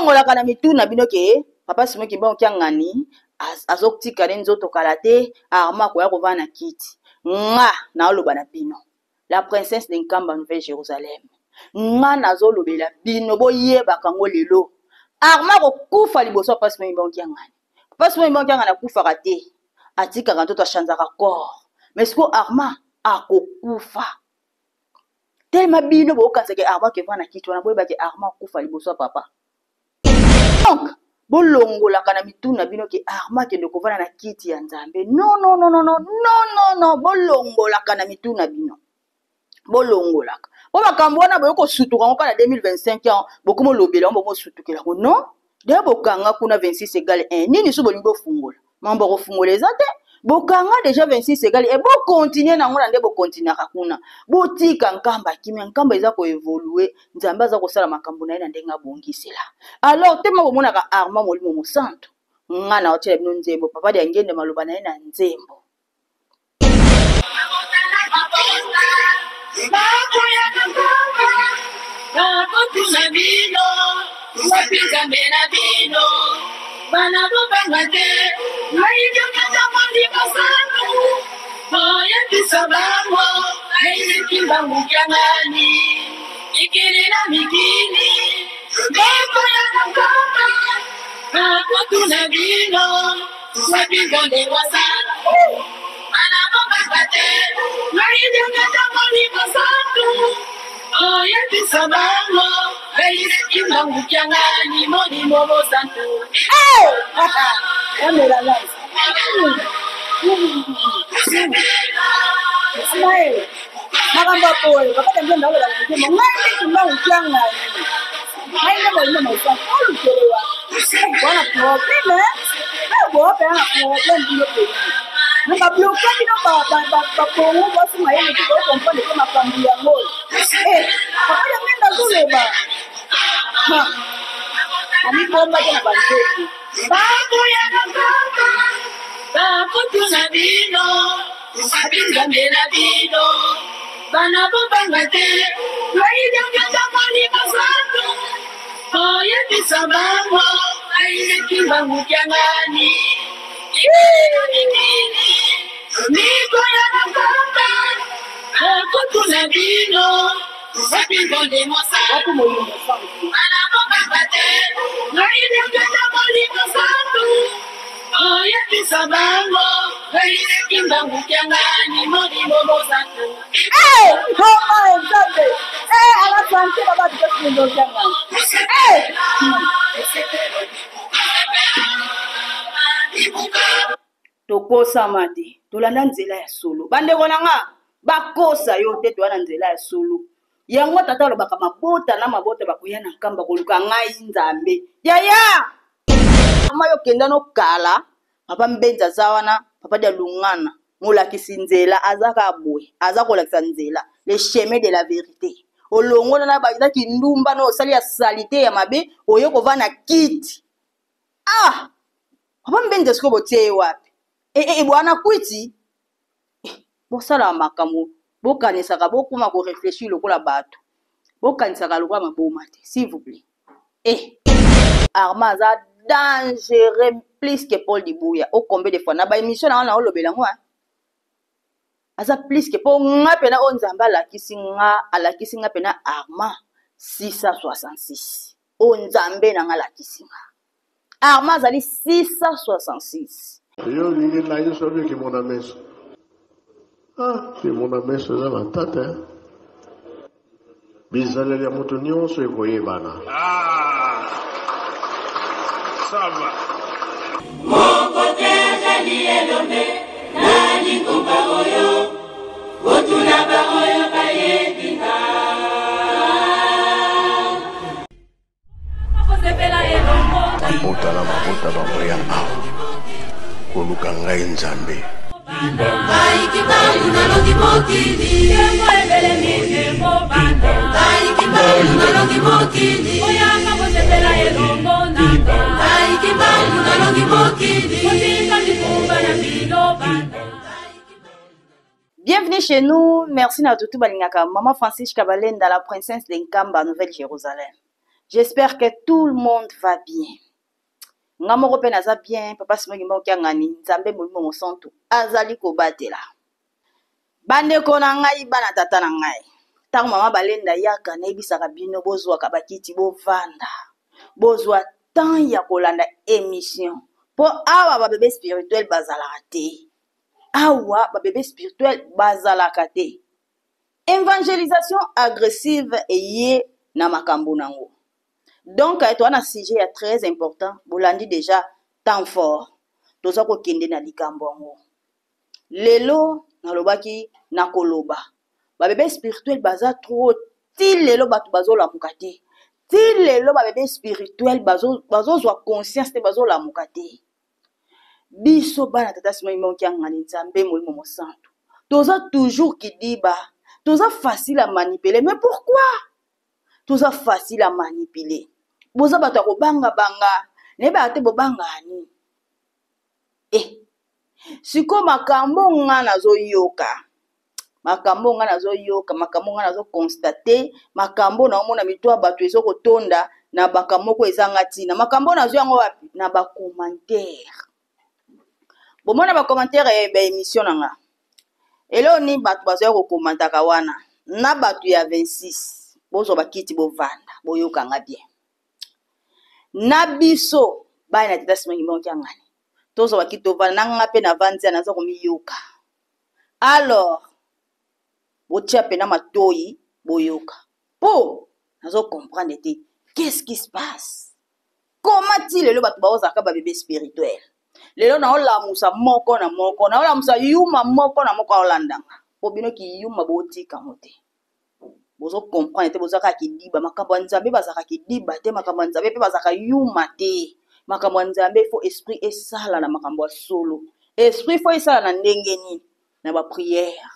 bolongola kana mituna bino ke papa Simon Kimbangu kiangani azokutika nzoto kalate Armand koya kovana kiti nga na oloba na bino la princesse de Nkamba Nouvelle Jérusalem nga nazolobela bino boyeba kango lelo Armand kokufa liboso papa Simon Kimbangu kiangani papa Simon Kimbangu kiangani akufaka te atikaka ntoto achanzaka corps mais siko Armand akokufa tellement bino bokanseke Armand kevana kiti wana boyeba ke Armand kufa liboso papa donc bolongola kana mituna bino ke Armand kende kovana na kiti ya Nzambe non bolongola kana mituna bino bolongola po makambo wana boyoko sutuka ngo kana 2025 ans bokomo lobela ngo sutukela ngo non de bokanga kuna 26 égale 1 nini so bolingo fungola mambo ko fungola ezate bokanga déjà 26 égale et bo continuer nango na nde bo continuer kuna botika Nkamba kimia Nkamba eza ko évoluer Nzambe aza ko sala makambo na ye na ndenga bongisela alors tema bomona ka Armand molimo mosanto ngana otela bino nzembo papa de ngende maloba na ye na nzembo Bana bobangate maija kata mali masangu moya bisabango aisi Kimbangu kiangani ikirina mikini bebo ya Nkamba hapo tuna vino wapigane wasangu bana bobangate maija kata mali masangu moya bisabango aisi Kimbangu kiangani moni mobo santu makambo pole papa ndio ndio ndio ngani Kimbangu kiangani haina boina maisha olukelewa bwana problème bope ana problème ndio namba bloqué kino ba kongo bosi mayele ko comprendre ko makambo ya ngolo papa ndio ndio ndio ha ani bomba tena banzetu Bangu ya Nkamba Bako tuna vino Usapinga na vino Bana bobangate Maida kata mali masandu Oye bisabango Aile Kimbangu kiangani Niko ya Nkamba Bako tuna vino Usapinga de masandu Bana bobangate Maida kata mali masandu Oye bisabango Aile Kimbangu kiangani Modi mobo sandu oh Nzambe ala sante baba tukindo kiangani tokosa mate tolanda nzela ya solo bandeko nanga bakosa yo te toana nzela ya solo yango tata lobaka mabota na mabota bakoya na Nkamba koluka ngai Nzambe yaya ama yo kenda no kala papa mbenza zawana papa dia lungana molakisi nzela azaka boye azako lakisa nzela le chemin de la vérité olongola na ba ki ndumba no sali ya salité ya mabe oyoko vana kiti papa mbenza siko botie wapi bwana kwiti bosala makambo bokanisaka bokuma ko réfléchir lokola bato bokanisaka lokola maboma te s'il vous plaît Armand za dangereux plus que Paul Dibuya o combien de fois na ba émission na wana olobela ngo aza plus que po nga pena o Nzamba alakisi nga pena Armand 666 o Nzambe na nga lakisi nga Armand azali 666 yo lingi na yo sobi ki mona meso ki mona meso za na tata bizaleli ya moto nyonso ekoyebana ça va Moko teza lielome nani kumba oyo otuna ba oyo bayedinga mabota bamoya awa koluka ngai Nzambe Kimbangu naloki mokili Kembo ebele mikembo banda Kimbangu naloki mokili Oyanga bosepela elongo nanga Kimbangu naloki mokili Otinga mikumba na mbilo banda. Bienvenue chez nous, merci na tutu balingaka Maman Francis Kabalenda, la princesse de Nkamba Nouvelle Jérusalem. J'espère que tout le monde va bien. Nga moko pe naza bien, papa Simoki Mbango Kiangani, nzambe molimo mosantu azali kobatela. Bandeko na ngai bana tata na ngai. Tango mama balenda yaka nayebisaka bino bozwaka bakiti bovanda. Bozwa temps ya kolanda émission. Po awa ba bébé spirituel bazalaka te. Awa ba bébé spirituel bazalaka te. Évangélisation agressive eye na makambo nango. Donc, tu as un sujet très important. Bolandi déjà temps fort. Toza ko kende na likambo ngo. Lelo na lobaki na koloba. Ba bébé spirituel baza trop til lelo batu bazola mukate. Til lelo ba bébé spirituel bazozwa conscience te bazola mukate. Biso bana tata Simoki Mbango Kiangani nzambe molimo mosantu. Toza toujours kidiba. Toza facile à manipuler. Mais pourquoi? Toza facile à manipuler. Boza bato ya kobanga banga. Neba ate bobanga ani. Siko makambo nga nazo yoka. Makambo nga nazo yoka. Makambo nga nazo constate. Makambo na omona mitwa bato ezo kotonda. Na bakambo ko ezanga tina. Makambo nazo yango wapi? Na ba commentaire. Bomona ba commentaire ba émission nga. Elo ni bato bazo ko komantaka wana. Na bato ya 26. Bozo bakiti bovanda. Boyoka nga bien. Na biso ba na tata Simoki Mbango Kiangani. Tozo bakiti bovanda na nga pe na vanzia nazo komiyoka. Alors, botia pe na matoyi boyoka. Po, nazo comprendre te. Qu'est-ce qui se passe? Comment ti lelo bato baozaka ba bébé spirituel? Lelo na olamusa moko na moko. Na olamusa yuma moko na moko olandanga. Po bino ki yuma botika mote. Bozo comprendre te bozaka kidiba. Makambo nzambe bazaka kidiba te. Makambo nzambe pe bazaka yuma te. Makambo nzambe fo esprit esala na makambo solo. Esprit fo esala na ndenge nini? Na ba prière.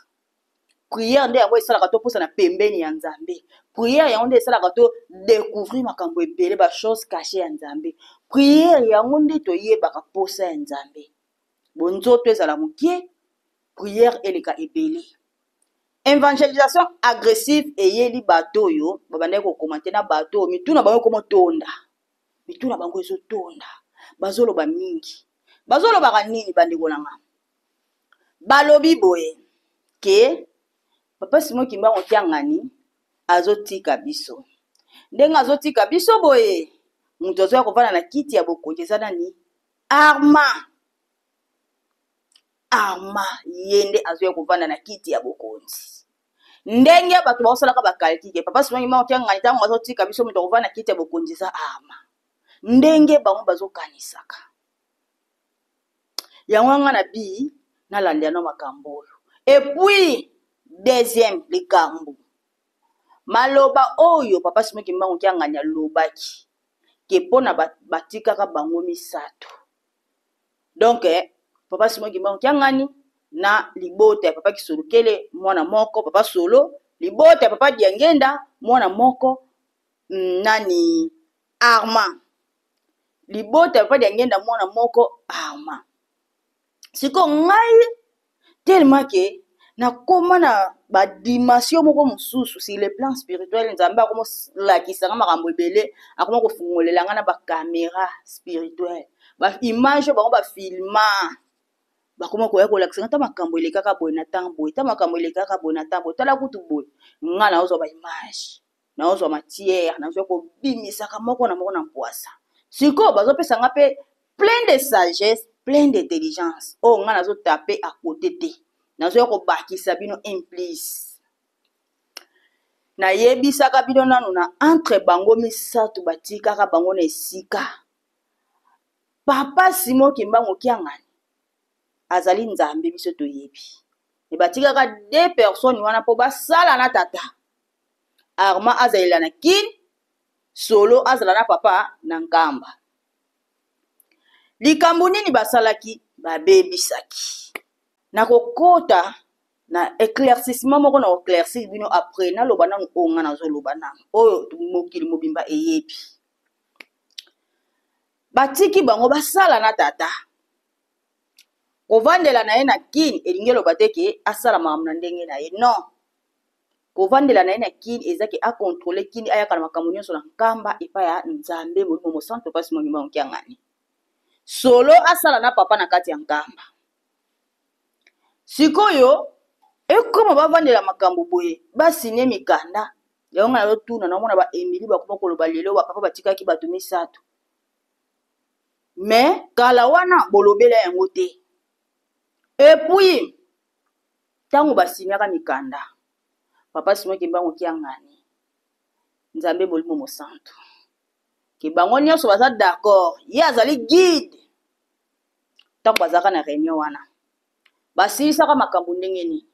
Prière nde yango esala kato posa na pembeni ya nzambe. Prière yango nde esala kato découvrir makambo ebele ba chose cachée ya nzambe. Prière yango nde toyebaka posa ya nzambe. Bonzoto ezala mukie. Prière eleka ebele. Évangélisation agressive eyeli bato yo babandaki ko commenter na bato mituna bango komo tonda. Mituna bango ezo tonda. Bazoloba mingi. Bazoloba nini bandeko nanga? Balobi boye ke papa Simoki Mbango Kiangani azotika biso. Ndenga azotika biso boye. Mutu azoya kovanda na kiti ya bokonzi eza nani? Arma yende azoya kovanda na kiti ya bokonzi. Ndenge bato baosalaka bakalkike. Papa Simoki Mbango Kiangani tango azotika biso mutu akovanda na kiti ya bokonzi eza arma. Ndenge bango bazokanisaka. Yango nga na bi na landiano makambo. Et puis deuxième likambo. Maloba oyo papa Simoki Mbango Kiangani alobaki. Ke pona batikaka bango misato. Donc papa Simoki Mbango Kiangani na libota ya papa Kisolokele mwana moko papa Solo, libota ya papa Diangenda mwana moko nani Arma. Libota ya papa Diangenda mwana moko Arma. Siko ngai tellement que na koma na ba dimension moko mususu sur le plan spirituel nzambe akomo lakisanga makambo ebele akomo kofungolela nga na ba caméra spirituelle ba image bango ba filma bakoma koya kolakisanga ta makambo elekaka boye na temps boye ta makambo elekaka boye na temps boye tala kutu boye nga na ozwa ba image na ozwa matière na ozwa ko bimisaka moko na mpoasa siko bazopesa nga pe plein de sagesse plein d'intelligence oh nga nazo taper à côté te nazo ko bakisa bino implice na yebisaka bino nanu na entre bango misato batikaka bango na esika papa Simoki Mbango Kiangani azali nzambe biso toyebi e batikaka deux personnes wana po basala na tata Arma azalila na kin Solo azala na papa na nkamba likambo nini basalaki babebisaki na kokota na éclaircissement moko na éclaircir bino après na loba na onga na zo loba na oyo mokili mobimba eyebi batiki bango basala na tata kovandela na ye na kini elingi loba te ke asala makambo na ndenge na ye non kovandela na ye na kini ezaki akontrole kini ayaka na makambo nyonso na nkamba epai ya nzambe molimo mosantu pasi mongima moki ya ngani solo asala na papa na kati ya nkamba sikoyo ekoma bavandela makambo boye basinie mikanda yango nga nazotuna naomona ba Emily bakoma koloba lelo bapapa batikaki bato 3 me kala wana bolobela yango te epui ntango basiniaka mikanda papa simoki mbango kia ngani nzambe molimo mosantu ke bango nyonso baza d'accord ye azali guide ntango bazalaka na réunion wana basilisaka makambo ndenge nini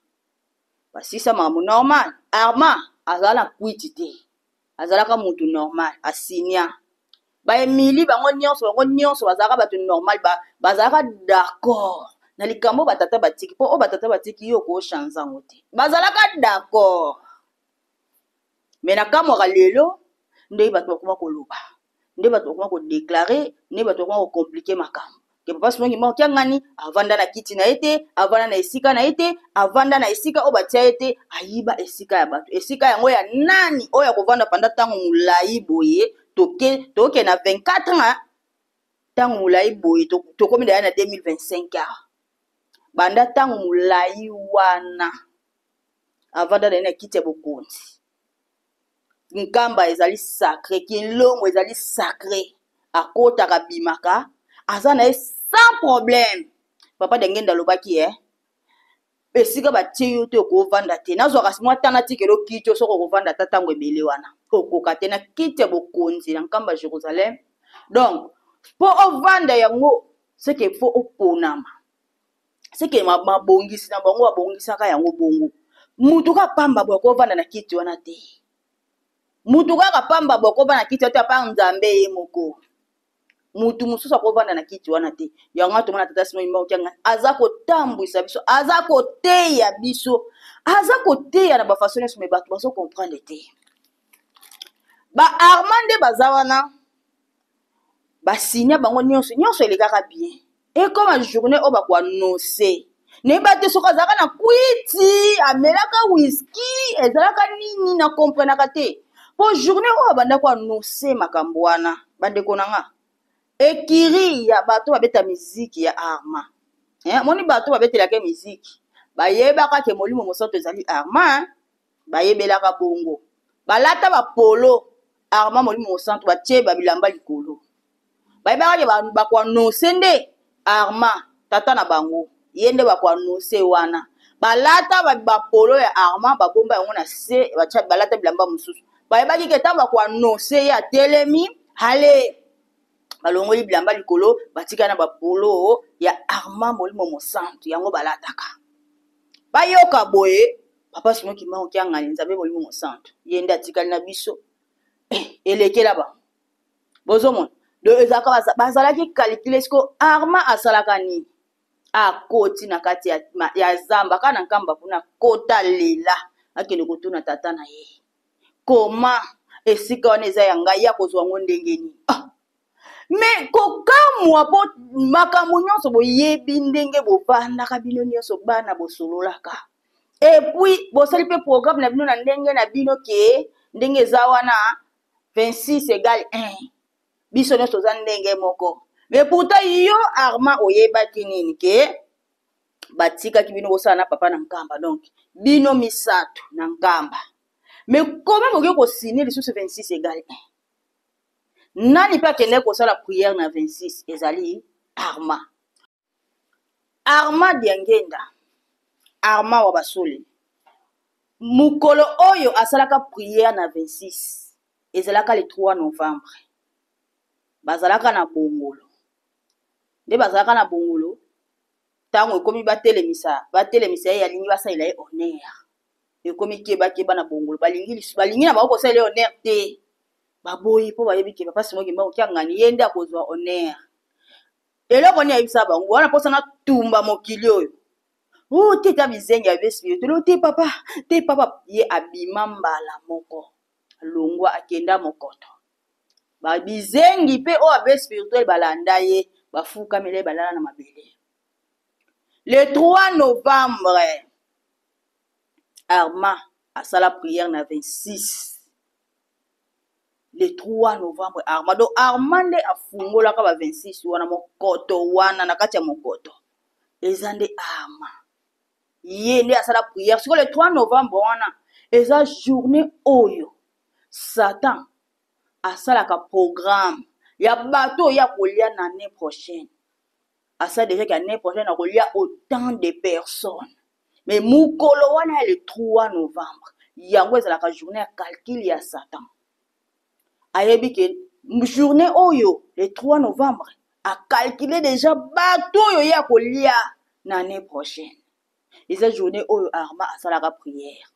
basisa makambo normal Armand azala na kwiti te azalaka mutu normal asinia ba Emily bango nyonso bazalaka bato normal bazalaka d'accord na likambo batata batiki po o batata batiki yo ko change ngo te bazalaka d'accord mais na kamwa lelo ndei bato bakoma koloba ndei bato bakoma ko déclarer ndei bato bakoma ko compliquer makambo ke papa simongi mo kya ngani avanda na kiti na ete avanda na esika na ete avanda na esika o batia ete ayiba esika ya bato esika yango ya nani oyo akovanda panda tango mulai boye toke na 24 ans tango mulai boye tokomi na 2025 banda tango mulai wana avanda na kiti ya bokonzi nkamba ezali sacré kilongo ezali sacré akotaka bimaka aza na sans problème papa dengenda lobaki esika batie yo te okovanda te nazwaka mwa tana tikelo kiti yo soko okovanda ta ntango ebele wana okoka te na kiti ya bokonzi na nkamba Jérusalem donc po ovanda yango seke fo oponama seke mabongisi na bango babongisaka yango bongo mutu kapamba boye kovanda na kiti wana te mutu kaka pamba boye kovanda na kiti wana te apa nzambe ye moko mutu mosusu akovanda na kiti wana te yango atomona tata Simon Mbango Kiangani aza kotambwisa biso aza koteya biso aza koteya na bafaso nyonso me bato bazo comprendre te ba Armand nde baza wana basinya bango nyonso elekaka bien ekoma journée oyo bakoanonse nayeba te soki azalaka na kwiti amelaka whisky ezalaka nini na komprenaka te po journée oyo banda koanonse makambo wana bandeko na nga ekiri ya bato babeta miziki ya Armand moni bato babetelaka miziki bayebaka ke molimo mosantu ezali Armand bayebelaka bongo balata bapolo Armand molimo mosantu batie babilamba likolo bayebaka ke bakoanonse nde Armand tata na bango ye nde bakoanonse wana balata bapolo ya Armand babomba yango na se balata bilamba mosusu bayebaki ke ntango bakoanonse ye atelemi hale balongoli bilamba likolo batika na bapolo ya Armand molimo mosantu yango balataka bayoka boye papa Simon Mbango Kiangani nzambe molimo mosantu ye nde atikali na biso elekela ba bozomona de ezaka bazalaki calculer siko Armand asalaka nini akoti na kati ya zamba kana nkamba kuna kota lela akende kotuna tata na ye koma esika wana eza ya ngai ya kozwa ngo ndenge nini me kokamwa po makambo nyonso boyebi ndenge bovandaka bino nyonso bana bosololaka epuis bosali mpe programme na bino na ndenge na bino ke ndenge eza wana 26 égale 1 biso nyonso oza ndenge moko me pourtant yo Armand oyebaki nini ke batikaki bino kosala na papa na nkamba donc bino misato na nkamba me koma boke kosine lisusu 26 égale 1 nani pe akende kosala prière na 26 ezali Armand Diangenda Armand wa basole mukolo oyo asalaka prière na 26 ezalaka le 3 novembre bazalaka na bongolo nde bazalaka na bongolo ntango ekomi batelemisa ye yalingi basalela ye honneur ekomi keba na bongolo balingi na bango kosalela ye honneur te baboyi po bayebi ke papa Simon Mbango Kiangani ye nde akozwa honneur eloko ni ayebisa bango wana mposa na tumba mokili oyo te ta bizengi ya bespirituel te papa ye abima mbala moko longwa akenda mokoto babizengi mpe oyo abe spirituel balanda ye bafukamela balala na mabele le 3 novembre Armand à la prière na 26 le 3 novembre Arma donc Armande a fungola ka ba 26 wana mokoto wana na kati ya mokoto ezande Arma ye nde asala prière sur le 3 novembre wana eza journée oyo Satan asalaka programme ya bato ya kolia na année prochaine asa déjà que l'année prochaine akolia autant de personnes mais mukolo wana le 3 novembre yango ezalaka journée ya calcul ya Satan ayebi ke journée oyo le 3 novembre a calculé déjà bato oyo ya kolia na année prochaine eza journée oyo Arma asalaka prière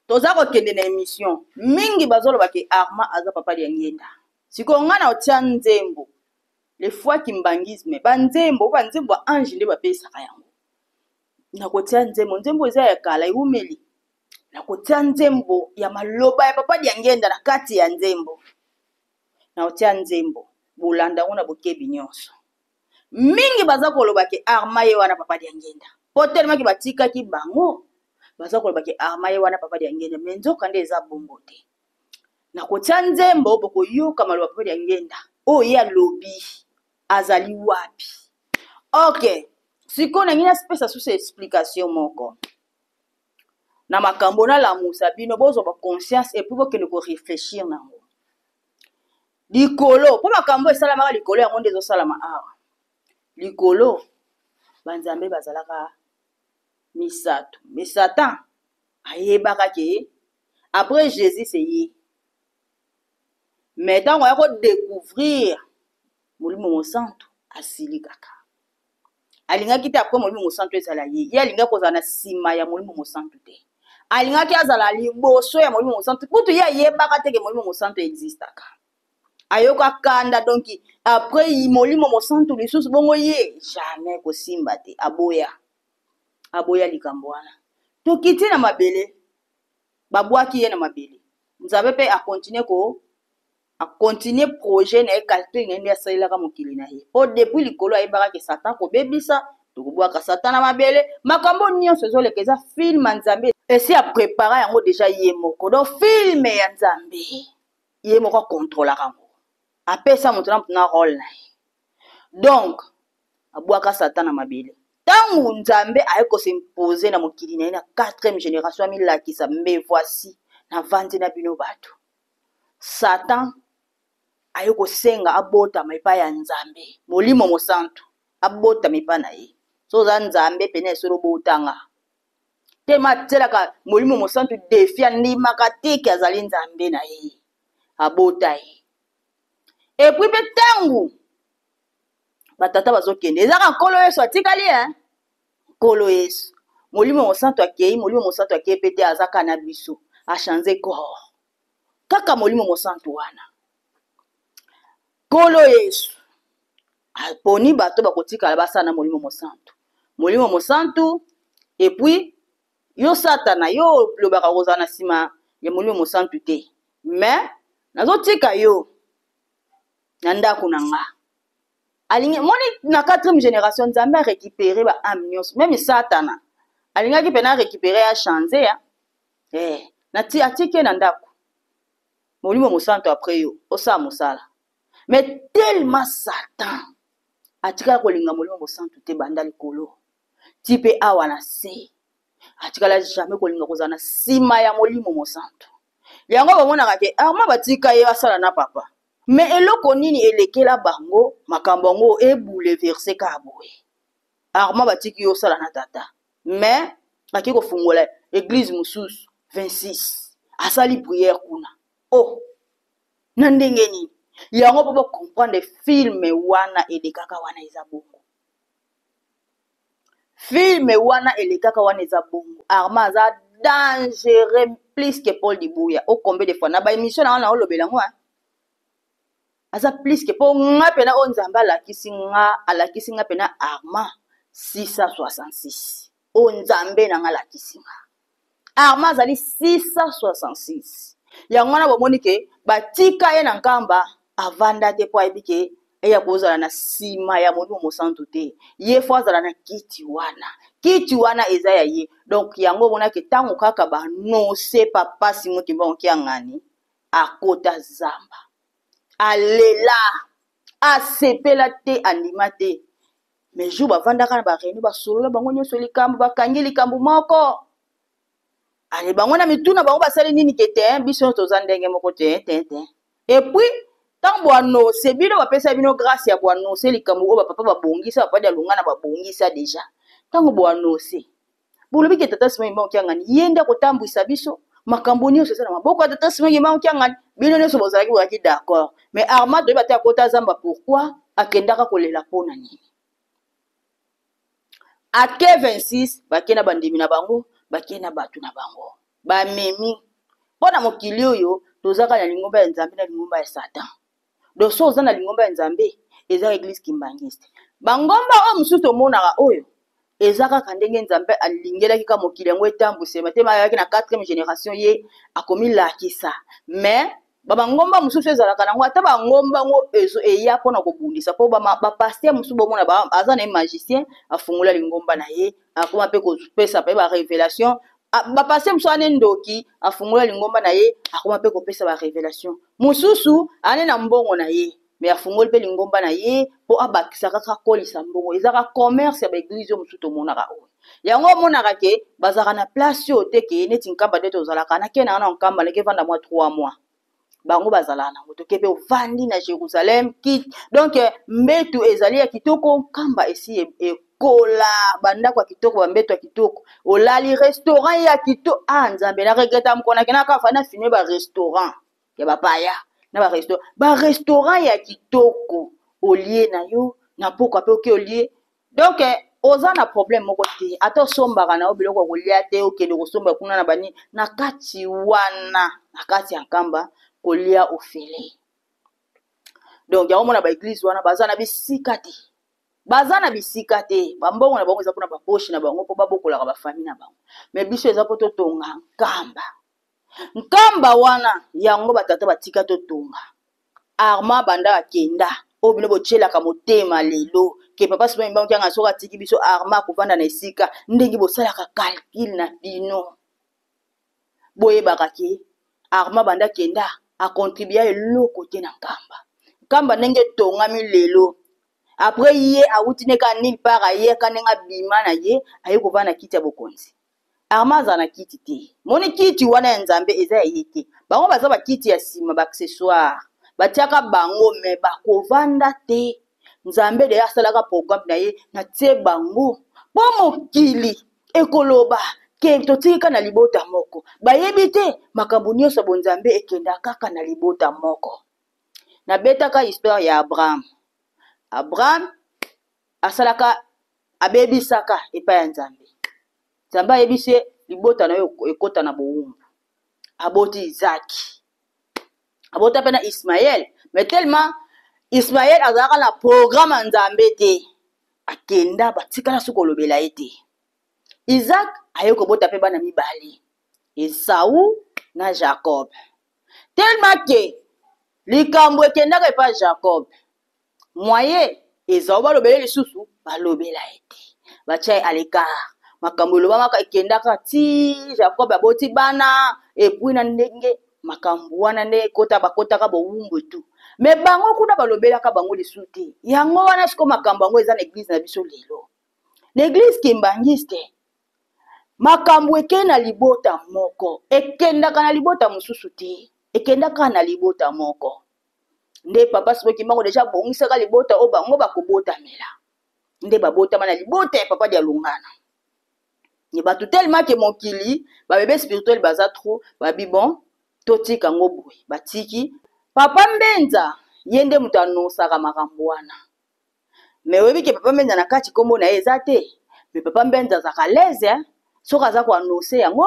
toza kokende na émission mingi bazoloba ke Arma aza papa ya ngenda siko nga na otia nzembo les fois kimbangisme banzembo ange nde bapesaka yango na kotia nzembo eza ya kala iumeli na kotia nzembo ya maloba ya papa ya ngenda na kati ya nzembo na otia nzembo bolanda ngona bokebi nyonso mingi baza koloba ke Arma ye wana papa ya ngenda po tellement ki batika ki bango baza koloba ke Arma ye wana papa ya ngenda mais nzoka nde eza bongo te na kotia nzembo boko yoka maloba papa ya ngenda o ya lobi azali wapi ok siko na ngina spesa sous explication moko na makambo na la musa bino bozo ba conscience et puis bokende ko réfléchir nango likolo po makambo esalamaka likolo yango nde ezosalama awa likolo banzambe bazalaka misato mais Satan ayebaka ke après Jésus c'est ye mais tant on va découvrir molimo mosantu asili kaka alingaki te après molimo mosantu ezala ye alinga kozala na nsima ya molimo mosantu te alingaki azala liboso ya molimo mosantu kutu ye ayebaka te ke molimo mosantu existaka ayoka kanda donc après molimo mosantu lisusu bongo ye jamais kosimba te aboya likambo wana tokiti na mabele babwaki ye na mabele nzambe pe a continuer projet na calcul ngende asalelaka mokili na ye po depuis likolo ayebaka ke Satan kobebisa tokobwaka Satan na mabele makambo nyonso ezoleka eza filme nzambe esi a prépara yango déjà ye moko donc filme ya nzambe ye moko akontrolaka yango apesa moto na rôle na ye donc abwaka Satan na mabele ntango nzambe aye kosimpose na mokili na ye na 4e génération amilakisa me voici na vandi na bino bato Satan aye kosenga abotama epai ya nzambe molimo mosantu abotama epai na ye so za nzambe pene esolo botanga tema telaka molimo mosantu defi andimaka teke azali nzambe na ye abota ye epuis mpe ntango batata bazokende ezaka nkolo yesu atikali nkolo yesu molimo mosantu akei mpe te azaka na biso achange corps kaka molimo mosantu wana nkolo yesu aponi bato bakotikala basala na molimo mosantu epuis yo Satana yo lobaka kozala na nsima ya molimo mosantu te mais nazotika yo na ndako na nga alingi moni na 4e génération nzambe a récupéré ba âme nyonso même Satana alingaki pena récupérer ya changer na ti atike na ndako molimo mosantu après yo osala mosala mais tellement Satan atikala kolinga molimo mosantu te banda likolo ti pe awa na se atikala jamais kolinga kozala na nsima ya molimo mosantu yango bamonaka ke Arma batika ye asala na papa mais eloko nini elekela bango makambo yango ebouleverse ka boye Arma batiki yo osala na tata mais baki kofungola église mosusu 26 asali prière kuna na ndenge nini yango po comprendre filme wana elekaka wana eza bongo filme wana elekaka wana eza bongo Arma aza dangereux plus que Paul Dibuya combien de fois na ba émission na wana olobela ngo aza plus que po nga pena o nzamba alakisi nga pena Arma 666 o nzambe na nga lakisi nga Arma azali 666 yango wana bomoni ke batika ye na nkamba avanda te po ayebi ke eya kozala na sima ya Molimo Mosantu te ye fo azala na kiti wana eza ya ye. Donc yango mona ke tango kaka ba nose papa Simon Kimbangu Kiangani akota zamba alela asepela te andima te. Mais jour bavandaka na bareni basolola bango nyonso likambo bakangi likambo moko ale bango na mituna bango basali nini kete biso toza ndenge moko te. Et puis tant boano c'est bino bapesa bino grâce ya boano c'est likambo oyo bapapa babongisa bapadi alungana babongisa déjà tango boano c'est bolobi ke tata Simon Kimbangu Kiangani yenda kotambwisa biso makambo nyonso eza na maboko ya tata Simon Kimbangu Kiangani bino nyonso bozalaki d'accord. Mais Armand toyeba te akota zamba pourquoi akendaka kolela mpona nini. Ake 26 bakena bandimi na bango bakena batu na bango bamemi mpona mokili oyo tozaka na lingomba ya Nzambe na lingomba ya Satan. Donc so oza na lingomba ya Nzambe eza église kimbangiste bangomba oyo mosusu tomonaka oyo eza kaka ndenge Nzambe alingelaki ka mokili yango etambwisema te mayaki na 4e génération ye akomilakisa. Mais bangomba mosusu ezalaka nango ata bangomba ngo eya mpona kobundisa mpo bapaster mosusu bomona aza na ye magicien afungola lingomba na ye akoma mpe kopesa mpe barévélation. Bapaster mosusu ane ndoki afungola lingomba na ye akoma mpe kopesa barévélation. Mosusu ane na mbongo na ye mais afungoli mpe lingomba na ye mpo abakisa kaka kolisa mbongo. Ezaka commerce ya baeglise oyo mosusu tomonaka oyo yango omonaka ke bazalaka na place oyo te ke neti nkamba nde tozalaka nakena wana nkamba leke vanda mwa 3 mois bango bazala nango toke mpe ovandi na Jérusalem donc mbetu ezali ya kitoko nkamba esi ekola bandako ya kitoko bambeto ya kitoko olali restaurant ya kitoko. Nzambe na regreta mokona kenaka fana filme ba restaurant ya bapaya na ba restaurant ya kitoko olie na yo na pokwa pe oke olie. Donc oza na problème moko te ata osombaka na yo biloko kolia te okende kosomba kuna na bani na kati wana na kati ya nkamba kolia ofele. Donc yango mona ba église wana baza na bisika te bambongo na bango eza mpona bapoche na bango mpo babokolaka bafamille na bango. Mais biso eza mpo totonga nkamba wana yango batata batika totonga. Armand banda akenda oyo bino botyelaka motema lelo ke papa Simon Kimbangu Kiangani soki atiki biso Armand kovanda na esika ndenge bosalaka calcul na bino boyebaka ke Armand banda akenda akontribua eloko te na nkamba ndenge tongami lelo. Après ye awuti neka nil part ayeka ndenge abima na ye aye kovanda na kiti ya bokonzi. Armand aza na kiti te moni kiti wana ya Nzambe eza ya ye te bango baza bakiti ya nsima baaccessoire batiaka bango me bakovanda te. Nzambe deya asalaka programme na ye na tie bango mpo mokili ekoloba ke totika na libota moko bayebi te makambo nyonso bonzambe ekenda kaka na libota moko. Nabetaka histoire ya Abraham asalaka abebisaka epai ya Nzambe. Nzambe ayebise libota na yo ekota na bowumbu aboti Isaki abota mpe na Ismaël. Mais tellement Ismaël azalaka na programme ya Nzambe te akenda batikala soki kolobela ye te. Isaac aye kobota mpe bana mibale Esau na Jacob. Tellement ke likambo ekendaka epai Jacob moye Esau balobele lisusu balobela ye te batya aleka makambo elobamaka ekendaka ti Jacob aboti bana epui na ndenge makambo wana nde bakotaka bowumbu tu. Mais bango kuna balobelaka bango lisusu te yango wana siko makambo yango eza na église na biso lelo na église kimbangiste. Makambo ekei na libota moko ekendaka na libota mosusu te ekendaka na libota moko. Nde papa Simon Kimbangu deja bongisaka libota oyo bango bakobotamela nde babotama na libota ya papa dia lungana. Ni batu tellement ke mokili babebe spirituel baza trop babi bon totika ngo boye batiki papa Mbenza ye nde moto anosaka makambo wana. Mais oyebi ke papa Mbenza na kati kombo na ye eza te. Mais papa Mbenza azaka leze soki aza koanonse yango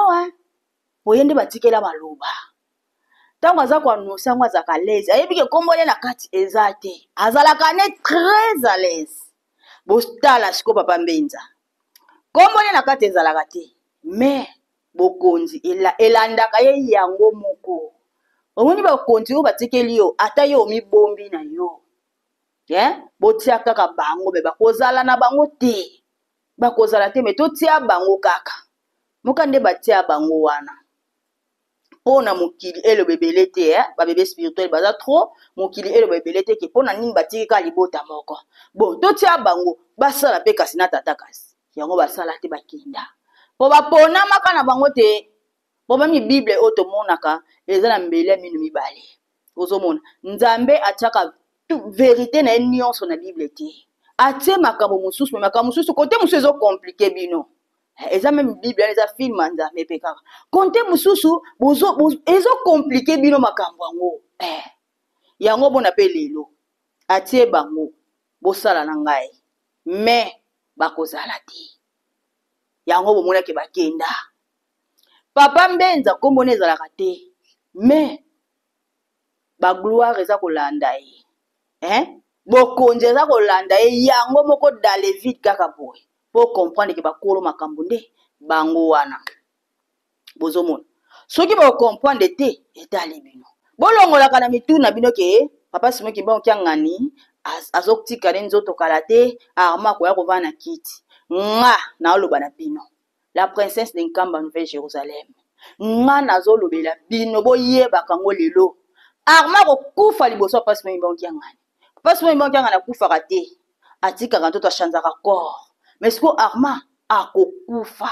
po ye nde batikela baloba ntango aza koanonse yango azaka leze ayebi ke kombo ye na kati eza te azalaka ne très à l'aise. Bostala siko papa Mbenza kombo ye na kati ezalaka te mais bokonzi elandaka ye yango moko. Omoni bakonzi oyo batikeli yo ata yo omibombi na yo botia kaka bango be bakozala na bango te bakozala te me totia bango kaka moka nde batia bango wana pona mokili eloba ebele te babebe spirituel baza trop mokili eloba ebele te ke mpona nini batiki ka libota moko bon totia bango basala mpe kasi na tata kasi yango basala te bakenda po baponamaka na bango te po bami bible oyo tomonaka eza na mbele mino mibale ozomona nzambe atiaka vérité na ye nyonso na bible te atie makambo mosusu me makambo mosusu kote mosusu ezokomplike bino eza meme bible eza film ya nzambe mpe kaka konte mosusu ezokomplike bino makambo yango yango bona mpe lelo atie bango bosala na ngai me bakozala te yango bomonaki bakenda papa mbenza kombona ezalaka te me bagloire eza kolanda ye bokonzi eza kolanda ye yango moko dale vide kaka boye po comprendre ke bakolo makambo nde bango wana bozomona soki bokomprendre te etali bino bolongolaka na mitu na bino ke papa Simon Kimbangu Kyangani azotika ne nzoto kala te arma akoya kovanda na kiti nga naoloba na bino la princesse de Nkamba Nouvelle Jérusalem nga nazolobela bino boyebaka ngo lelo arma kokufa liboso papa Simon Kimbangu Kyangani papa Simon Kimbangu Kyangani akufaka te atikaka nzoto achanzaka corps mais siko arma akokufa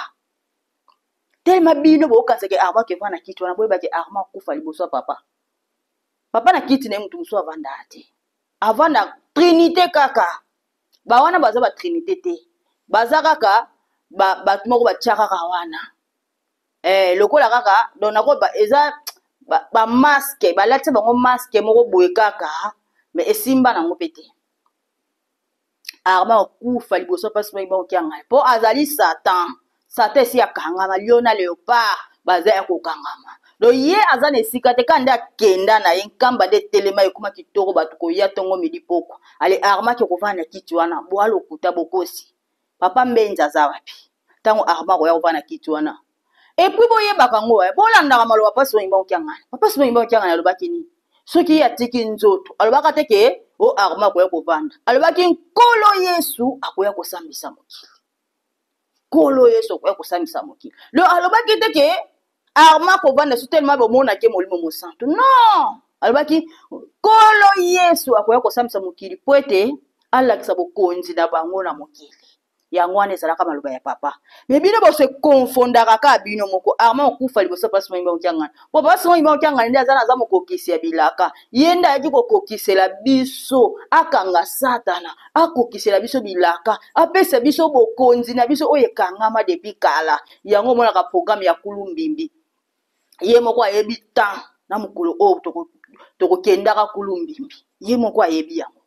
telema bino bokansake arma kevana na kiti wana boyebaki arma akufa liboso papa na kiti na ye mutu mosusu avanda te avanda trinité kaka bawana baza batrinité te baza kaka bato moko batia kaka wana lokola kaka donc nako eza bamaske balati bango maske moko boye kaka mais esimba nango mpe te arma akufa liboso mpasi moko baokianga mpo azali satan esi akangama lio na léopard baza ya kokangama donc ye aza na esika te kanda akenda na ye nkamba nde telema ekoma kitoko bato koya ntongo midi poko ale arma ke kovanda na kiti wana bwalokuta bokosi papa mbenza aza wapi ntango arma koya kovanda na kiti wana epui boyebaka ngo bolandaka maloba mpasi moko baokiangana papa Simon Kimbangu Kyangani alobaki nini soki ye atiki nzoto alobaka te ke o arma akoya kovanda alobaki nkolo yesu akoya kosambisa mokili nkolo yesu akoya kosambisa mokili lo alobaki te ke arma kovanda so telema bomonake molimo mosantu non alobaki nkolo yesu akoya kosambisa mokili po ete alakisa bokonzi na bango na mokili yango wana ezalaka maloba ya papa me bino bose konfondaka ka bino moko arma okufa liboso mpasi Simon Kimbangu Kyangani po papa Simon Kimbangu Kyangani nde aza mokokisi ya bilaka ye nde ayaki kokokisela biso akanga satana akokisela biso bilaka apesa biso bokonzi na biso oyo ekangama depi kala yango omonaka programme ya kulumbimbi ye moko ayebi temps na mokolo oyo tokokendaka kulumbimbi ye moko ayebi yango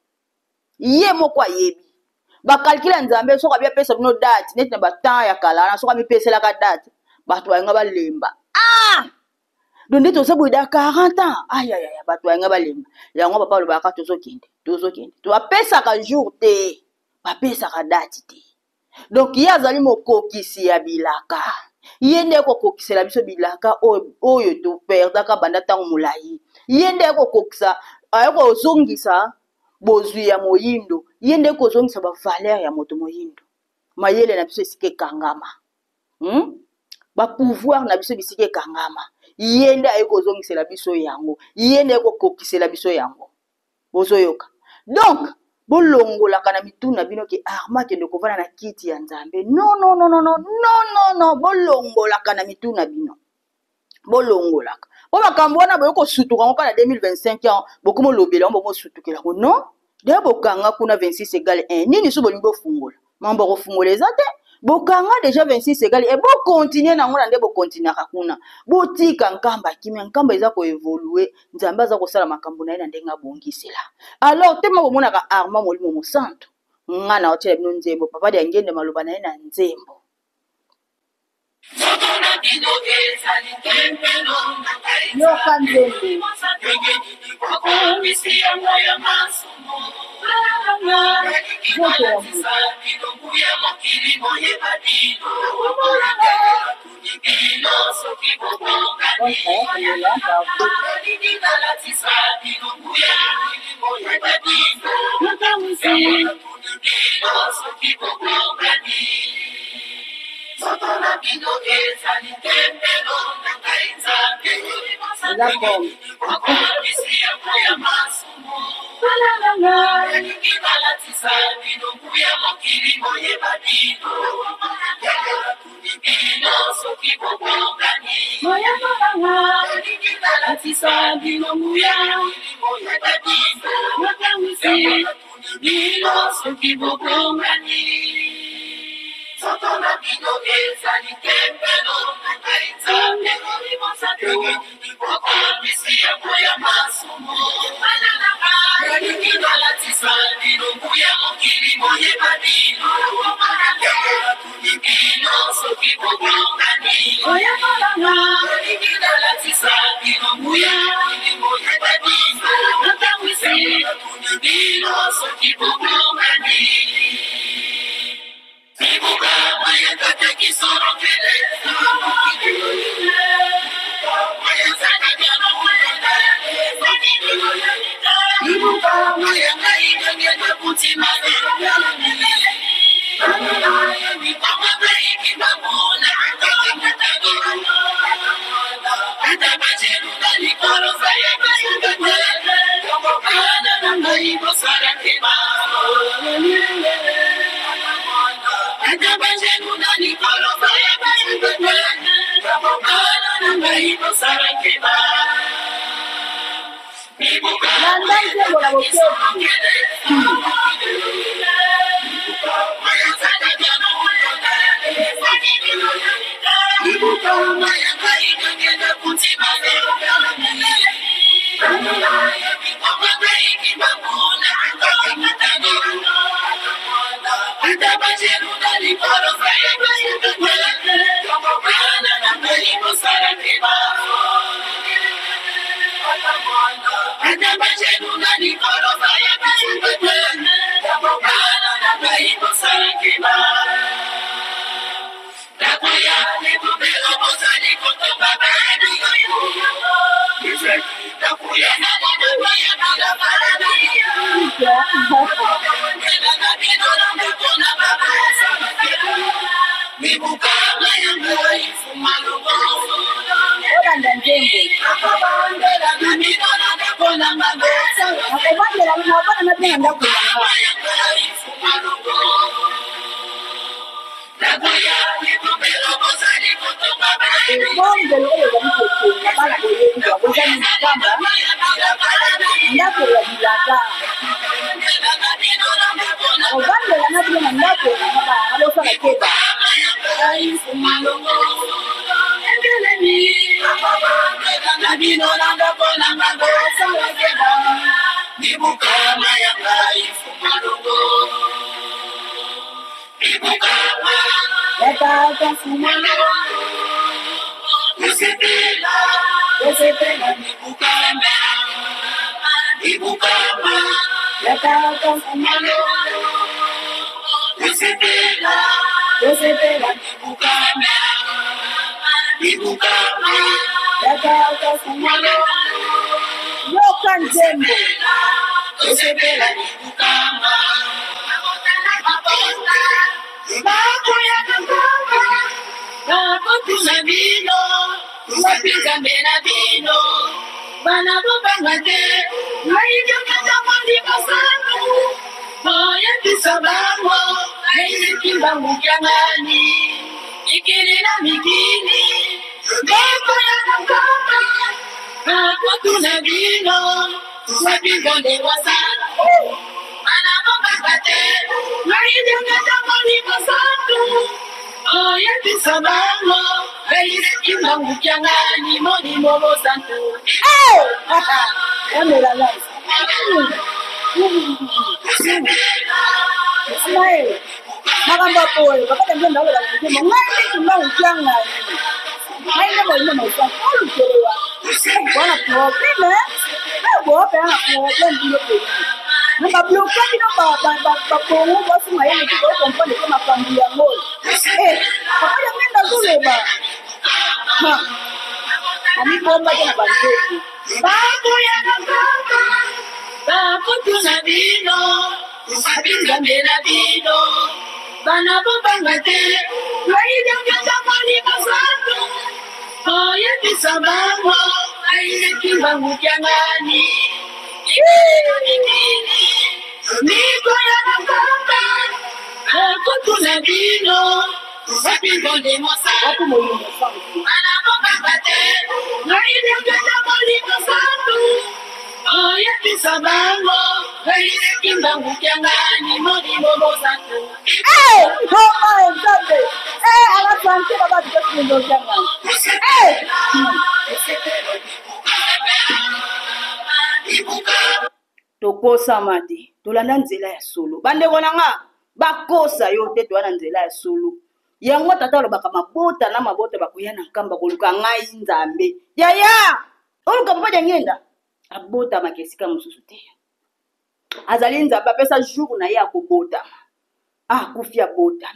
ye moko ayebi bakalkila nzambe soka biapesa bino date neti na batemps ya kala wana soka bipeselaka date bato bayenga balemba donc nde toza boye da 40 ans ayayaya bato bayenga balemba yango papa alobaka tozokende bapesaka jour te bapesaka date te donc ye azali mokokisi ya bilaka ye nde kokokisela biso bilaka oyo toperdaka banda ntango molai ye nde kokokisa ayokozongisa bozwi ya moyindo ye nde kozongisa bavaleur ya moto moyindo mayele na biso esika ekangama bapouvoir na biso bisika ekangama ye nde aye kozongisela biso yango ye nde kokokisela biso yango bozoyoka donc bolongolaka na mituna bino ke arma akende kovanda na kiti ya nzambe non bolongolaka na mituna bino bolongolaka po makambo wana boye kosutuka ngo kaka na 2025 ans bokomo lobela ngo bomosutukela ngo non de bokanga kuna 26 égale 1 nini so bolingi bofungola mambo kofungola eza te bokanga déjà 26 égale et bokontinue nango na nde bokontinuaka kuna botika nkamba kimia nkamba eza koevolue nzambe aza kosala makambo na ye na ndenge abongisela alors tema bomonaka arma molimo mosantu nga na otiela bino nzembo papa de angende maloba na ye na nzembo yoka nzembo Abingambela bino bana bobangate waidangata mali masatu oye bisabango aile kimbangu kyangani niko ya nakamba akutuna bino wapingonde mosatu bana bobangate waidangata mali masatu oye bisabango aile kimbangu kyangani modi mosatu. Hey, come on, Sunday. Hey, I want to talk about just in those young ones. Hey. Tokosa mate, tolanda nzela ya solo. Bande konanga, bakosa yo te toana nzela ya solo. Yango tata lobaka mabota na mabota bakoya na nkamba koluka ngai nzambe. Yaya, oluka papa ngenda. Abota makesika mususu te. Azali nzambe apesa jour na ye akobota. Ah, kufia bota.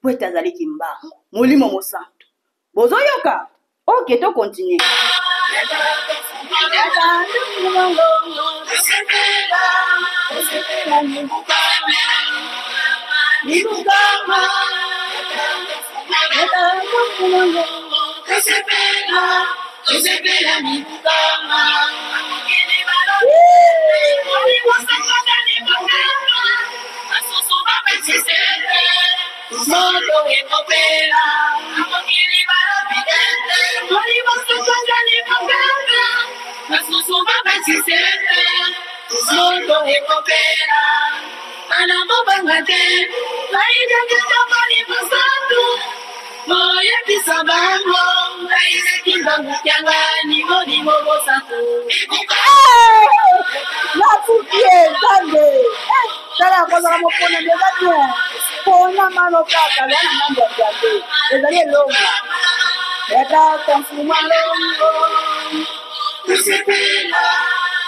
Pweta azali kimbango. Molimo mosantu. Bozo yoka. Ok, to continue. Mondo ekopera amokili balopidete molimo sokongani mokanga basusu babakisete mondo ekopera bana bobanga te baidangata molimo santu moyebisa bango baizekimbangu kyangani molimo bosantu Nafukie Sunday. Tala kozala mopona ndeza bien. Pona mano kaka yana mambo ya jambe. Ezali longa. Eta konfuma longo.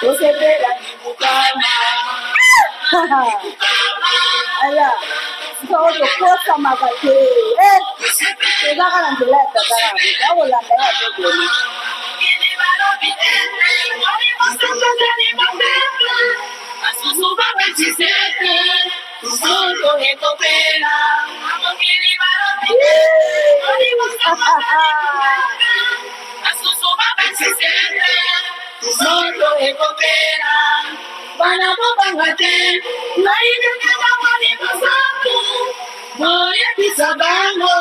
Usepela nikukama. Aya. Sio tokosa makate. Ezaka na ndela ya tatara. Yaolanda ya jogoni. Bana bobanga te naideketa molimo santu moyebisa bango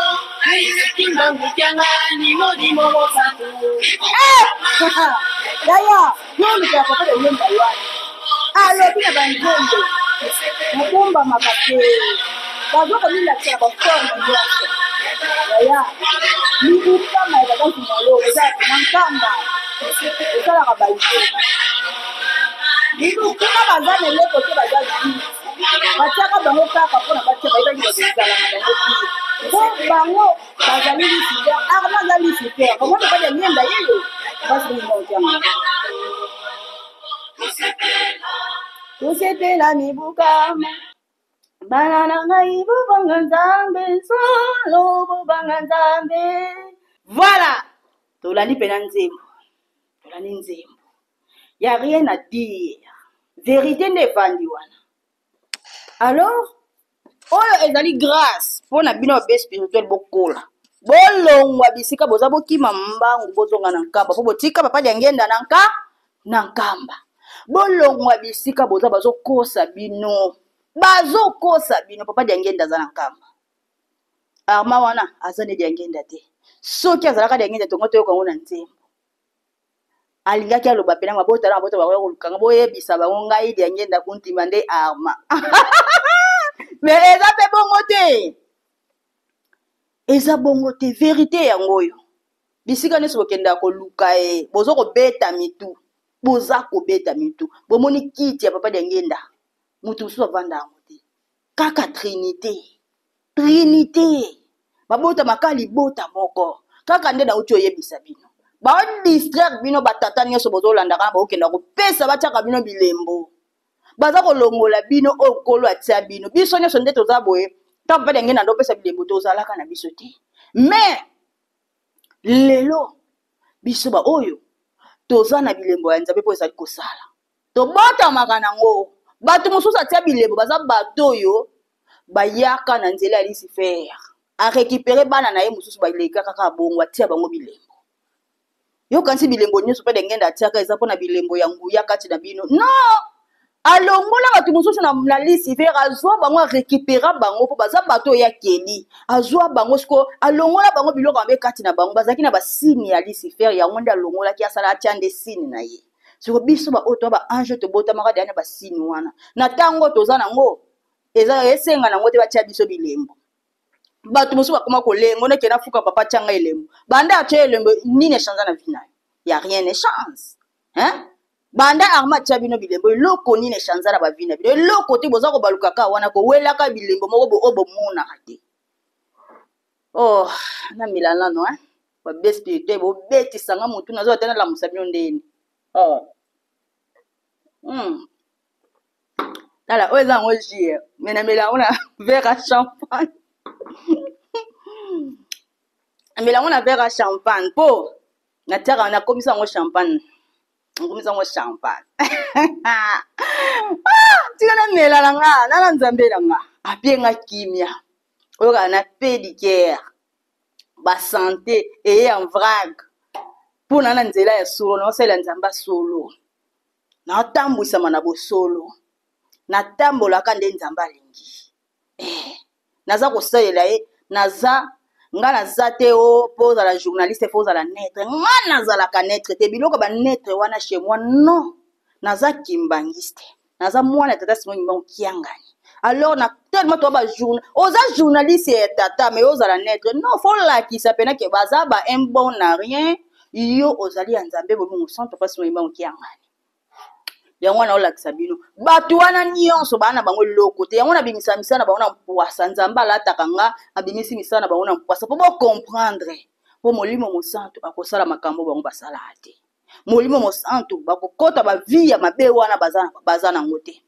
aizekimbangu kyangani molimo bosantu. Yaya, yoni kwa papa de yenda yani. Alo bina banjende. Mkumba makate. Bazoka mina kira baforma yake. Yaya, ni kama ya kanti malo, exact, nankamba. Esala kabaije. Ni kuma bazane leko te bazazi. Bataka bango kaka pona batia baita ki bazala na bango. Ko bango bazali lisida, arma zali lisida. Comment on va yenda yelo? Basi ni moja. Kusepela nibukama. Banana ngai bubanga nzambe solo bubanga nzambe. Voilà. Tolani pena nzembo. Tolani nzembo. Y a rien à dire. Vérité ne vandi wana. Alors, oyo ezali grâce pona bino be spirituel bokola. Bolongwa bisika boza bokima mbangu bozonga na nkamba po botika papa ngenda na nkamba. Bolongwa bisika boza bazokosa bino. Bazokosa bino papa ngenda za na nkamba. Arma wana azane ngenda te. Soki azalaka ngenda tongo toyoka ngona nzembo. Alingaki aloba pena mabota na mabota bakoya kolukanga boyebisa bango ngai ngenda kuntima nde arma. Mais eza pe bongo te. Eza bongo te vérité yango yo. Bisika neso bokenda koluka bozo ko beta mitu. Boza ko beta mitu. Bomoni kiti ya papa ngenda. Mutu so vanda yango te. Kaka trinité. Trinité. Babota makali bota moko. Kaka nde na uti oyebisa bino. Ba distraire bino batata nyonso bozo landa ka ba okenda ko pesa bataka bino bilembo. Baza kolongola bino okolo atia bino. Biso nyonso nde toza boye. Ta papa ngenda ndo pesa bilembo tozalaka na biso te. Mais lelo biso ba oyo toza na bilembo ya nzambe po ezali kosala. Tobota makana ngo bato mosusu atia bilembo baza bato oyo bayaka na nzela ya Lucifer arécupéré bana na ye mosusu baleka kaka bongo atia bango bilembo yo kanisi bilembo nyonso mpe ndenge atiaka eza mpona bilembo ya nguya kati na bino non alongola bato mosusu na Lucifer azwa bango arécupéra bango mpo baza bato oyo akeli azwa bango siko alongola bango biloko mabe kati na bango bazalaki na basini ya Lucifer yango nde alongolaki asala atia nde sini na ye siko biso baoyo to baange tobotamaka deya na basini wana na ntango toza nango eza esenga nango te batia biso bilembo bato mosusu bakoma kolengo ndeke nafuka papa tianga elembo banda atia elembo nini echange na vie na yo ya rien ne chance banda arma tia bino bilembo eloko nini echange na bavi na bino eloko te boza kobalukaka wana kowelaka bilembo moko oyo bomonaka te oh na milanano babe spirituel bobetisanga motu nazoya te nalamusa bino ndeni tala oyo eza yango jie menamela yango na verre à champagne amela yango na verre à champagne mpo natiaka nakomisa yango champagne nakomisa yango champagne tika namela na nga nala nzambe na nga apie nga kimia oyo kala na pédicare basante eye en vrague mpo na nzela ya solo naosalela nzambe solo naotambwisama na bosolo natambolaka nde nzambe alingi naza kosalela ye nga naza te o mpo ozala journaliste fo ozala netre nga nazalaka netre te biloko banetre wana chez moi non naza kimbangiste naza mwana tata Simon Kimbangu kiangani alors na tellement to oza journaliste ya tata mais ozala netre non fo lakisa pena ke baza ba un bon na rien yo ozali ya nzambe bolungu sans papa Simon Kimbangu kiangani yango wana olakisa bino bato wana nyonso bana bango eloko te yango nabimisa misala na bango na mpwasa nzambe alataka nga abimisi misala na bango na mpwasa mpo bocomprendre mpo molimo mosantu akosala makambo bango basala te molimo mosantu bakokota bavi ya mabe wana baza nango te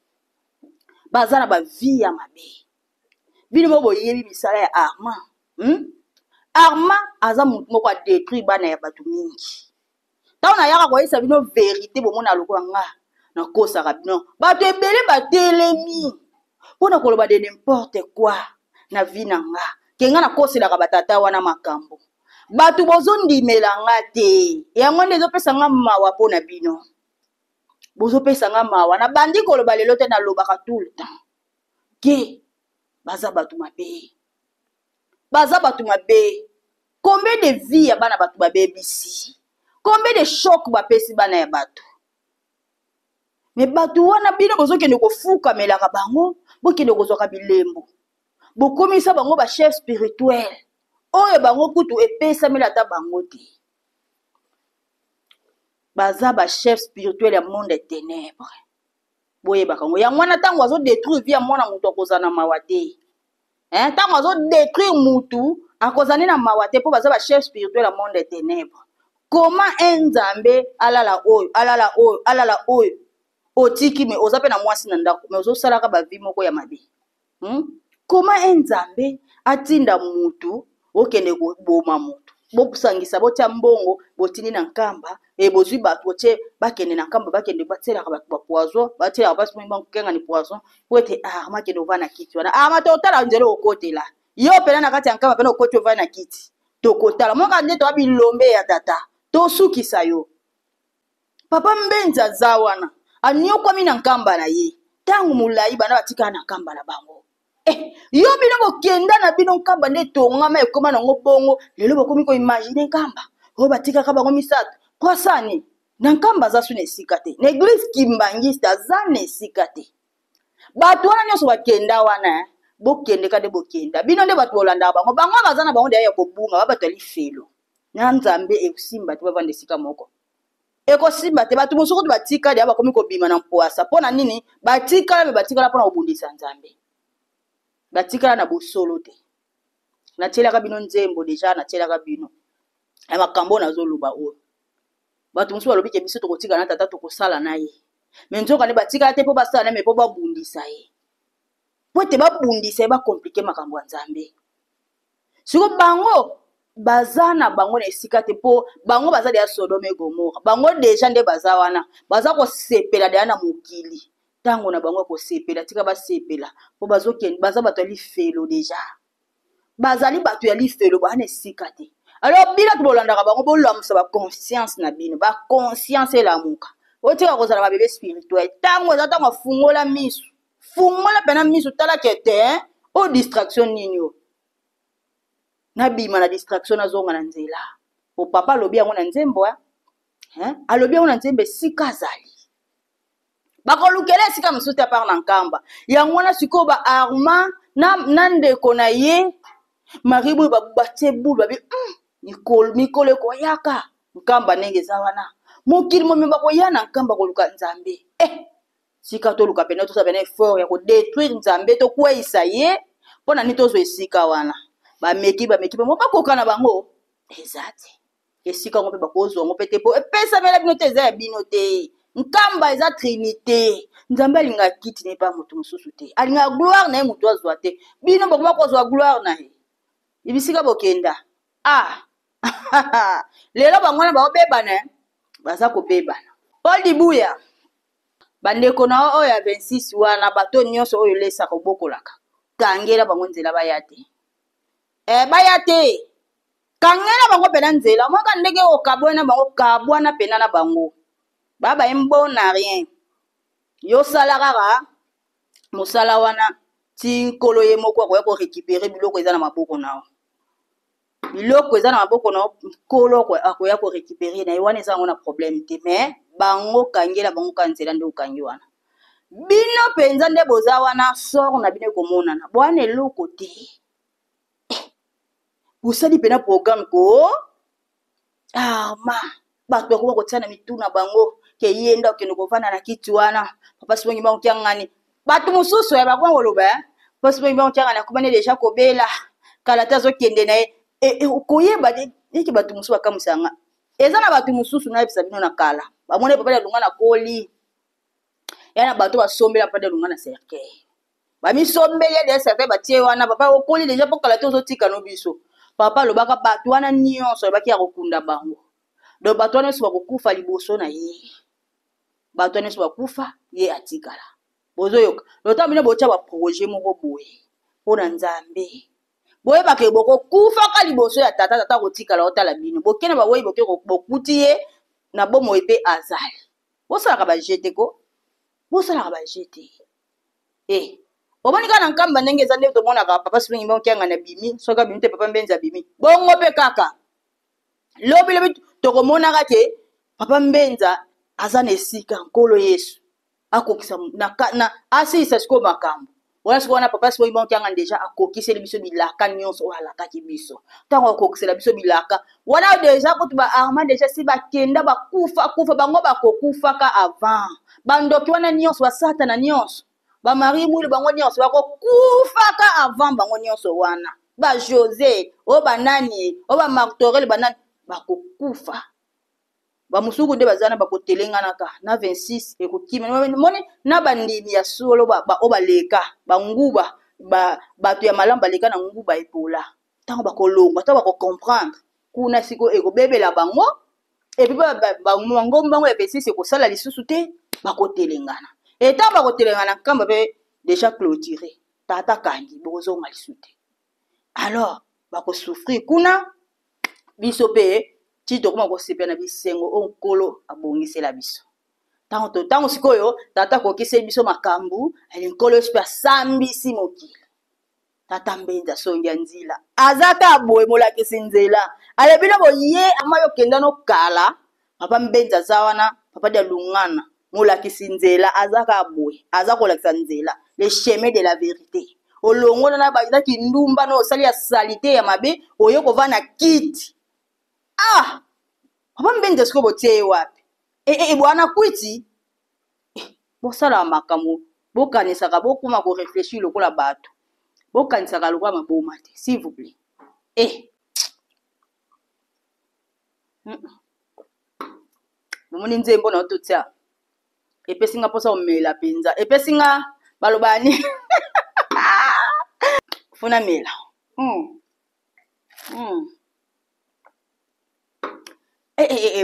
baza na bavi ya mabe bino mo boyebi misala ya Armand Armand aza motu moko adétruire bana ya bato mingi ntango nayaka koyebisa bino vérité bomona lokola nga nakosaka bino bato ebele batelemi mpona koloba de n'importe quoi na vi na nga ke nga nakoselaka batata wana makambo bato bozondimela nga te yango nde ezopesa nga mawa mpo na bino bozopesa nga mawa na bandi koloba lelo te nalobaka tout le temps ke baza bato mabe combien de vie ya bana bato babebisi combien de choc bapesi bana ya bato me bato wana bino bozokende kofukamelaka bango bokende kozwaka bilembo bokomisa bango bachef spirituel oyo bango kutu epesameli ata bango te baza bachef spirituel ya monde ya ténèbre boyebaka ngo yango wana ntango azodétruire vie ya mwana motu akozala na mawa te ntango azodétruire mutu akozala na mawa te mpo baza bachef spirituel ya monde ya ténèbre comment nzambe alala oyo otiki me oza pe na mwasi na ndako me ozosalaka bavi moko ya mabe koma nzambe atinda mutu okende koboma mutu bosangisa botia mbongo botindi na nkamba bozwi bato botie bakende na nkamba bakende batielaka bato bapoison batielaka basi moyimba kokenga ni poison po ete Armand akende ova na kiti wana Armand totala nzela okotela yo pena na kati ya nkamba pena okoti ova na kiti tokotala moka nde toa bilombe ya tata tosukisa yo papa mbenzi aza wana anyokwami na nkamba na ye ntango molai bana batikala na nkamba na bango yo bino bokenda na bino nkamba nde tongama ekoma nango bongo lelo bokomi koimagine nkamba oyo batikaka bango misato kwasani na nkamba aza su na esika te na eglise kimbangiste aza na esika te bato wana nyonso bakenda wana bokendeka nde bokenda bino nde bato bolandaka bango bango baza na bango deya ya kobunga babato ali felo na nzambe ekosimba te bavanda esika moko ekosimba te bato mosuku te batika deya bakomi kobima na mpwasa mpo na nini batikala me batikala mpona kobundisa nzambe batikala na bosolo te natielaka bino nzembo deja natielaka bino ya makambo nazoloba oyo bato mosuku balobi ke biso tokotikala na tata tokosala na ye me nzoka nde batikala te mpo basala na ye me mpo babundisa ye po ete babundisa ye bakomplike makambo ya nzambe siko bango baza na bango na esika te mpo bango baza deya Sodome Gomora bango deja nde baza wana baza kosepela deya na mokili tango na bango kosepela tika basepela po bazokende baza bato ya lifelo deja bazali bato ya lifelo bana esika te alors bino tobolandaka bango bolamusa baconscience na bino baconscience elamuka otika kozala babebe spirituel tango eza ntango afungola miso fungola pena miso talaka te o distraction nini o nabima na distraction nazonga na nzela o papa alobi yango na nzembo alobi yango na nzembo esika azali bakolukela esika mosusu te apart na nkamba yango wana sikoyo baarma na ndeko na ye mari boyo batie bulu babi mikolo ekoyaka nkamba ndenge eza wana mokili momi bakoya na nkamba koluka nzambe sika toluka pene tosa pene effort ya kodétruire nzambe tokweyisa ye mpo na nini tozwa esika wana bameki mo bakoka na bango eza te esika ngo mpe bakozwa ngo mpe te mpo epesamela bino te eza ya bino te nkamba eza trinité nzambe alinga kiti ne pa moto mosusu te alinga gloire na ye moto azwa te bino bakoma kozwa gloire na ye ebisika bokenda lelo bango wana baobebana baza kobebana Paul Dibuya bandeko na oyo ya 26 wana bato nyonso oyo lesaka obokolaka kangela bango nzela baya te baya te kangela bango pena nzela moka ndenge okabwana bango kabwana pena na bango baba embo na rien yo sala kaka mosala wana ti nkolo ye moko akoya korécupere biloko eza na maboko nao biloko eza na maboko nao nkolo akoya korécupere na ye wana eza yango na problème te mais bango kangela bango ka nzela nde okangi wana bino mpenza nde boza wana sor na bino ekomonana bwana eloko te bosali mpena programme ko bato bakoma kotia na mituna bango ke ye nda okende kovanda na kiti wana papa sibongi bango kiangani bato mosusu ya bakoma koloba papa sibongi bango kiangani akomani deja kobela kala te azokende na ye koyeba eke bato mosusu bakamusanga eza na bato mosusu nayebisa bino na kala bamoni papa alunga na koli ya na bato basombela papa alunga na cercueil bamisombeli ya cercueil batie wana papa okoli deja mpo kala te ozotika no biso papa alobaka bato wana nyonso alobaki ya kokunda bango donc bato wana nyonso bakokufa liboso na ye bato wana nyonso bakufa ye atikala bozoyoka lota bino botya baprojet moko boye mpo na nzambe boyebake bokokufaka liboso ya tata kotikala otala bino bokene bawoyi boke bokuti ye na bomoi mpe azali bosalaka bajete ko bosalaka bajete omoni kaka na nkamba ndenge eza nde tomonaka papa sibongi mbango kianga na bimi soki abimi te papa mbenzi abimi bongo mpe kaka lobi tokomonaka ke papa mbenza aza na esika nkolo yesu akokisa asilisa sikoyo makambo wana sikoyo wana papa sibongi mbango kianga deja akokiseli biso bilaka nyonso oyo alakaki biso ntango akokisela biso bilaka wana deja kutu baarma deja si bakenda bakufa bango bakokufaka avant bandoki wana nyonso basatana nyonso bamari mwili bango nyonso bakokufaka avant bango nyonso wana bajose oyo banani oyo bamartorele banani bakokufa bamusuku nde bazana bakotelenganaka na 26 ekokima moni na bandimi ya solo oyo baleka banguba bato ya malamu baleka na nguba epola ntango bakolongwa ntango bakocomprendre kuna siko ekobebela bango epi bango bango ya 26 ekosala lisusu te bakotelengana etango bakotelengana nkamba mpe déjà clôturé tata kangi bokozonga lisu te alors bakosouffrir kuna biso mpe ti tokoma kosepela na bisengo oyo nkolo abongisela biso ntango sikoyo tata akokiseli biso makambo ali nkolo yesu mpe asambisi mokili tata mbenza songi ya nzela aza ka boye molakisi nzela alebi na boye ama yokenda nokala papa mbenza aza wana papa de alungana molakisi nzela aza ka boye aza kolakisa nzela le chemin de la vérité olongo na bazaki ndumba na osali ya salite ya mabe oyo kova na kiti papa mbenza siko botie ye wapi bwana kwiti bosala makambo bokanisaka bokuma koreflechir lokola bato bokanisaka lokola maboma te s'il vous plaît momoni nzembo na ototia epesinga mposa omela mpenza epesinga balobani funa mela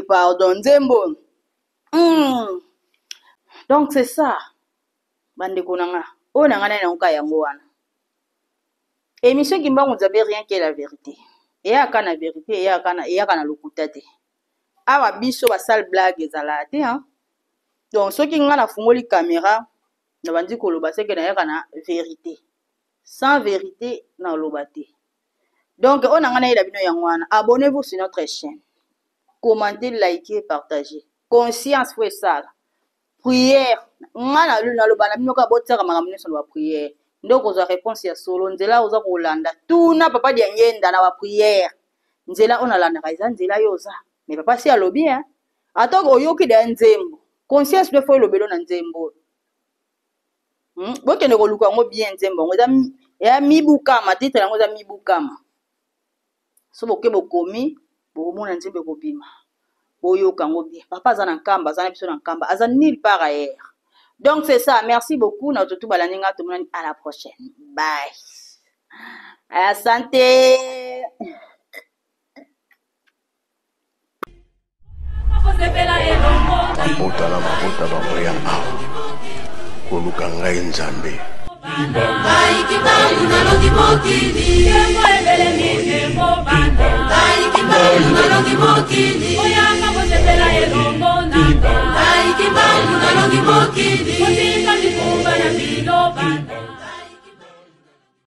pardon nzembo donc c'est ça bandeko na nga oyo na nga na yango ka yango wana émission Kimbangu Nzambe rien que la vérité eyaka na vérité eyaka na lokuta te awa biso basale blague ezala te hein? Donc soki nga na fungoli caméra na bandi koloba seke nayaka na vérité sans vérité na loba te. Donc on a nga na bino yango wana abonnez-vous sur notre chaîne, commentez, likez, partagez. Conscience faut ça. Prière nga na luna loba na bino ka botaka makambo nyonso na prière ndoko za réponse ya solo nzela oza kolanda tuna papa dia ngenda na ba prière nzela ona landa kaiza nzela yoza mais papa si alobi hein atoko oyoki da nzembo conscience de faut lobelo na nzembo bokende koluka ngo bien nzembo ngo ya mibukama titre yango za mibukama so boke bokomi bomona nzembo kobima boyoka ngo bien papa aza na nkamba aza na biso na nkamba aza nulle part ailleurs. Donc c'est ça, merci beaucoup na tout balaninga tout monde, à la prochaine, bye, à la santé. Mabota la mabota bambria koluka ngai Nzambe Ngai Kimbangu nalongi mokili ebele mikembo banda Ngai Kimbangu nalongi mokili oyanga bosepela elongo nanga Ngai Kimbangu nalongi mokili